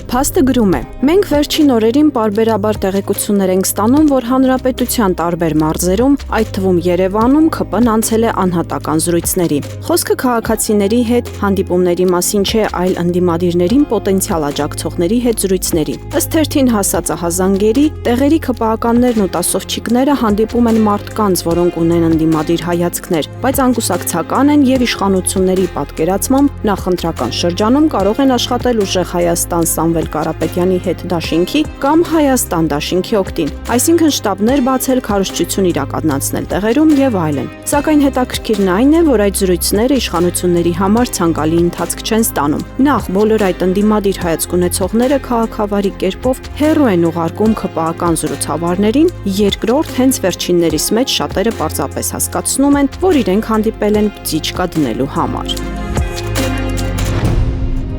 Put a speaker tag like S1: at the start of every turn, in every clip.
S1: Փաստը գրում է. մենք վերջին օրերին պարբերաբար տեղեկություններ ենք ստանում, որ հանրապետության տարբեր մարզերում, այդ թվում Երևանում, ՔՊ-ն անցել է անհատական զրույցների։ Խոսքը քաղաքացիների հետ հանդիպումների մասին չէ, այլ ընդդիմադիրներին պոտենցիալ աջակցողների հետ զրույցների։ Ըստ թերթին հասած ահազանգերի, տեղերի ՔՊ-ականներն ու տասովչիկները հանդիպում են մարդկանց, որոնք ունեն ընդդիմադիր հայացքներ, բայց անկուսակցական են եւ իշխանությունների պատկերացմամբ նախընտրական շրջանում կարող են աշխատել ուժեղ Հայաստան Սամվել Կարապետյանի հետ դաշինքի կամ Հայաստան դաշինքի օգտին, այսինքն շտաբներ բացել, քարոզչություն իրականացնել տեղերում եւ այլն։ Սակայն հետաքրքիրն այն է, որ այդ զրույցները իշխանությունների համար ցանկալի ընթացք չեն ստանում։ Նախ բոլոր այդ ընդդիմադիր հայացք ունեցողները քաղաքավարի կերպով հեռու են ուղարկում ՔՊ-ական զրուցավարներին, երկրորդ հենց վերջիններիս մեջ շատերը պարզապես հասկացնում են, որ իրենք հանդիպել են բջիջկա դնելու համար։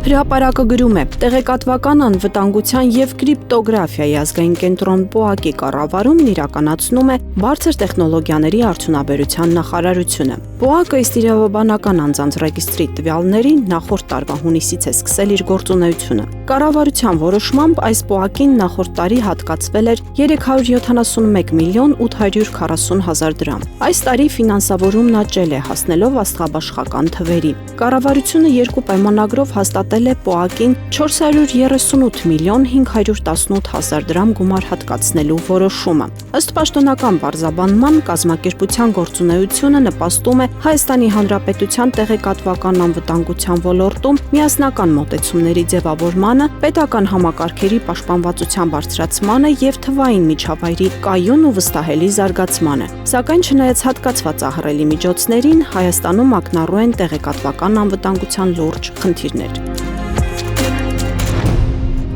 S1: Հրապարակը գրում է. տեղեկատվական անվտանգության եւ կրիպտոգրաֆիայի ազգային կենտրոն ՊՕԱԿ-ի կառավարումն իրականացնում է բարձր տեխնոլոգիաների արդյունաբերության նախարարությունը։ ՊՕԱԿ-ը ըստ իրավաբանական անձանց ռեգիստրի տվյալների նախորդ տարվա հունիսից է սկսել իր գործունեությունը։ Կառավարության որոշմամբ այս ՊՕԱԿ-ին նախորդ տարի հատկացվել էր 371 միլիոն 840 հազար դրամ։ Այս տարի ֆինանսավորումն աճել է, հասնելով աստղաբաշխական թվերի։ Կառավարությունը երկու պայմանագրով հաստատել է ՊՕԱԿ-ին 438 միլիոն 518 հազար դրամ գումար հատկացնելու որոշումը։ Ըստ պաշտոնական բարձաբանման, կազմակերպության գործունեությունը նպաստում է Հայաստանի Հանրապետության տեղեկատվական անվտանգության ոլորտում միասնական մոտեցումների ձևավորմանը, պետական համակարգերի պաշտպանվածության բարձրացմանը եւ թվային միջավայրի կայուն ու վստահելի զարգացմանը։ Սակայն չնայած հատկացված ահռելի միջոցներին, Հայաստանում ակնառու են տեղեկատվական անվտանգության լուրջ խնդիրներ։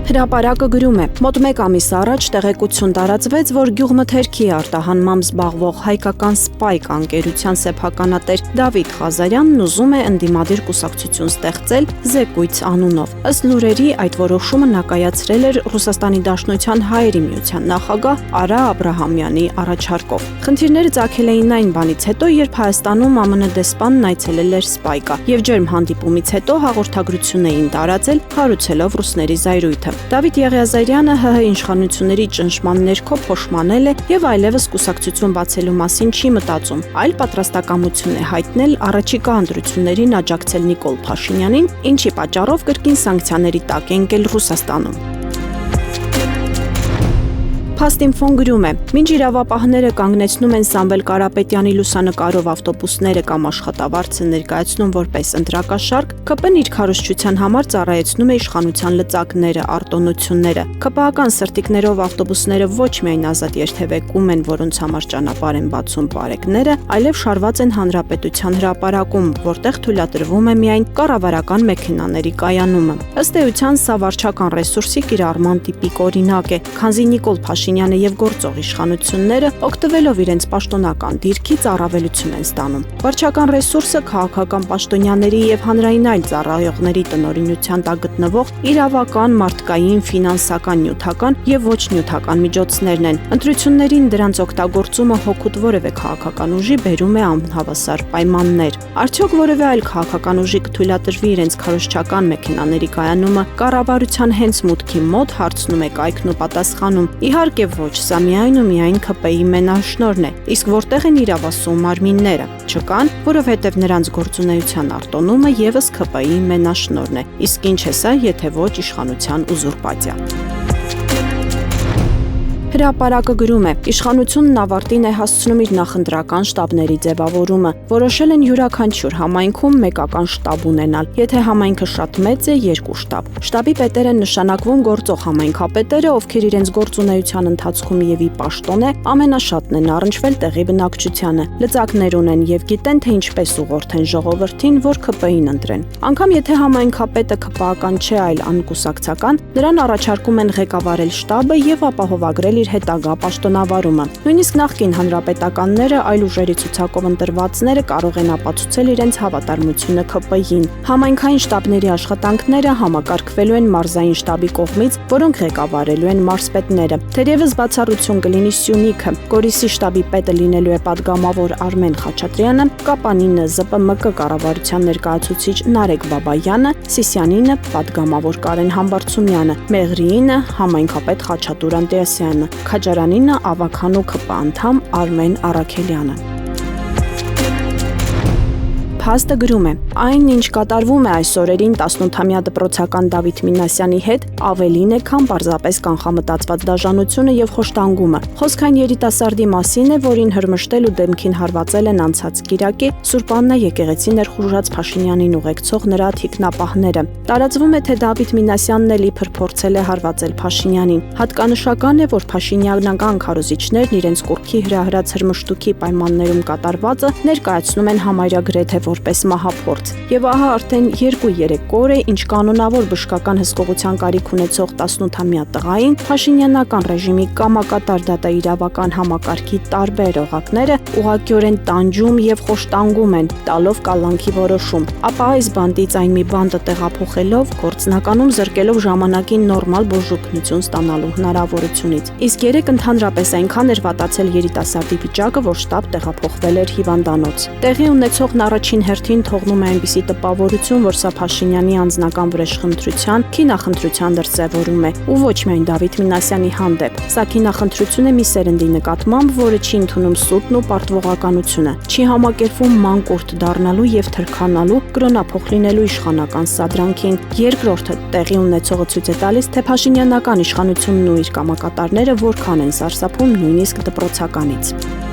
S1: Հրապարակը գրում է. մոտ մեկ ամիս առաջ տեղեկություն տարածվեց, որ գյուղմթերքի արտահանմամբ զբաղվող հայկական Spike ընկերության սեփականատեր Դավիթ Ղազարյանն ուզում է ընդդիմադիր կուսակցություն ստեղծել Զեկույց անունով։ Ըստ լուրերի, այդ որոշումը նա կայացրել էր Ռուսաստանի Դաշնության Հայերի միության նախագահ Արա Աբրահամյանի առաջարկով։ Խնդիրները ծագել էին այն բանից հետո, երբ Հայաստանում ԱՄՆ դեսպանն այցելել էր Spike-ը եւ ջերմ հանդիպումից հետո հաղորդագրություն էին տարածել, հարուցելով ռուսների զայրույթը։ Դավիթ Եղիազարյանը ՀՀ իշխանությունների ճնշման ներքո փոշմանել է եւ այլևս կուսակցություն բացելու մասին չի մտածում, այլ պատրաստակամություն է հայտնել առաջիկա ընտրություններին աջակցել Նիկոլ Փաշինյանին, ինչի պատճառով կրկին սանկցիաների տակ է ընկել Ռուսաստանում։ Փաստինֆոն գրում է. մինչ իրավապահները կանգնեցնում են Սամվել Կարապետյանի լուսանկարով ավտոբուսները կամ աշխատավարձը ներկայացնում որպես ընտրակաշարք, ՔՊ-ն իր քարոզչության համար ծառայեցնում է իշխանության լծակները, արտոնությունները։ ՔՊ-ական սրտիկներով ավտոբուսները ոչ միայն ազատ երթևեկում են, որոնց համար ճանապարհ են բացում պարեկները, այլև շարված են հանրապետության հրապարակում, որտեղ թույլատրվում է միայն կառավարական մեքենաների կայանումը։ Ըստ էության, սա վարչական ռեսուրսի կիրառման տիպիկ օրինակ է, քանզի Նիկոլ Փաշինյանը եւ գործող իշխանությունները օգտվելով իրենց պաշտոնական դիրքից առավելություն են ստանում։ Վարչական ռեսուրսը քաղաքական պաշտոնյաների եւ հանրային այլ ծառայողների տնօրինության տակ գտնվող իրավական, մարդկային, ֆինանսական, նյութական եւ ոչ նյութական միջոցներն են։ Ընտրություններին դրանց օգտագործումը հօգուտ որևէ քաղաքական ուժի բերում է անհավասար պայմաններ։ Արդյոք որևէ այլ քաղաքական ուժի կթույլատրվի իրենց քարոզչական մեքենաների կայանումը կառավարության հենց մուտքի մոտ, հարցնում է կայքն ու պատասխանում. Իհարկե ոչ, սա միայն ու միայն ՔՊ-ի մենաշնորհն է, իսկ որտեղ են իրավասու մարմինները։ Չկան, որովհետև նրանց գործունեության արտոնումը եւս ՔՊ-ի մենաշնորհն է։ Իսկ ինչ է սա, եթե ոչ իշխանության ուզուրպացիա։ Հրապարակը գրում է. իշխանությունն ավարտին է հասցնում իր նախընտրական շտաբների ձևավորումը։ Որոշել են յուրաքանչյուր համայնքում մեկական շտաբ ունենալ։ Եթե համայնքը շատ մեծ է, 2 շտաբ։ Շտաբի պետեր են նշանակվում գործող համայնքապետերը, ովքեր իրենց գործունեության ընթացքում եւ ի պաշտոն է ամենաշատն են առնչվել տեղի բնակչությանը։ Լծակներ ունեն եւ գիտեն, թե ինչպես ուղղորդեն ժողովրդին, որ ՔՊ-ին ընտրեն։ Անկամ եթե համայնքապետը ՔՊ-ական չէ, այլ անկուսակցական, նրան առաջարկում են ղեկավարել շտաբը եւ ապահովագրել իր հետագա պաշտոնավարումը։ Նույնիսկ նախկին հանրապետականները, այլ ուժերի ցուցակով ընտրվածները կարող են ապացուցել իրենց հավատարմությունը ՔՊ-ին։ Համայնքային շտաբների աշխատանքները համակարգվելու են մարզային շտաբի կողմից, որոնք ղեկավարելու են մարզպետները։ Թերևս բացառություն կլինի Սյունիքը, Գորիսի շտաբի պետը լինելու է պատգամավոր Արմեն Խաչատրյանը, Կապանինը ԶՊՄԿ կառավարության ներկայացուցիչ Նարեկ Բաբայանը, Սիսյանինը պատգամավոր Կարեն Համբարձումյանը, Մեղրիինը համայնքապետ Խաչատուր Անդրեասյանը, Քաջարանինը ավագանու ՔՊ անդամ Արմեն Առաքելյանը։ Փաստը գրում է. այն, ինչ կատարվում է այս օրերին 18-ամյա դպրոցական Դավիթ Մինասյանի հետ, ավելին է, քան պարզապես կանխամտածված դաժանությունը եւ խոշտանգումը։ Խոսքային երիտասարդի մասին է, որին հրմշտել ու դեմքին հարվածել են անցած կիրակի Սուրբ Աննա եկեղեցի ներխուժած Փաշինյանին ուղեկցող նրա թիկնապահները։ Տարածվում է, թե Դավիթ Մինասյանն էլ իբր փորձել է հարվածել Փաշինյանին։ Հատկանշական է, որ փաշինյանական քարոզիչներն իրենց կուռքի հրահրած հրմշտուքի պայմաններում կատարվածը ներկայացնում են համարյա գրեթե որպես մահափորձ։ Եվ ահա արդեն 2-3 օր է, ինչ կանոնավոր բժշկական հսկողության կարիք ունեցող 18-ամյա տղային փաշինյանական ռեժիմի կամակատար դատաիրավական համակարգի տարբեր օղակները ուղղակիորեն տանջում եւ խոշտանգում են, տալով կալանքի որոշում։ Ապա այս բանդից այն մի բանդը տեղափոխելով, գործնականում զրկելով ժամանակին նորմալ բուժօգնություն ստանալու հնարավորությունից։ Իսկ երեք ընդհանրապես այնքան էր վատացել երիտասարդի վիճակը, որ շտապ տեղափոխվել էր հիվանդանոց։ Տեղի ունեցողն առաջին հերթին թողնում է այնպիսի տպավորություն, որ սա Փաշինյանի անձնական վրեժխնդրության, քինախնդրության դրսևորում է, ու ոչ միայն Դավիթ Մինասյանի հանդեպ։ Սա քինախնդրություն է մի սերնդի նկատմամբ, որը չի ընդունում սուտն ու պարտվողականությունը, չի համակերպվում մանկուրտ դառնալու եւ թրքանալու, կրոնափոխ լինելու իշխանական սադրանքին։ Երկրորդը տեղի ունեցողը ցույց է տալիս, թե փաշինյանական իշխանությունն ու իր կամակատարները որքան են սարսափում նույնիսկ դպրոցականից։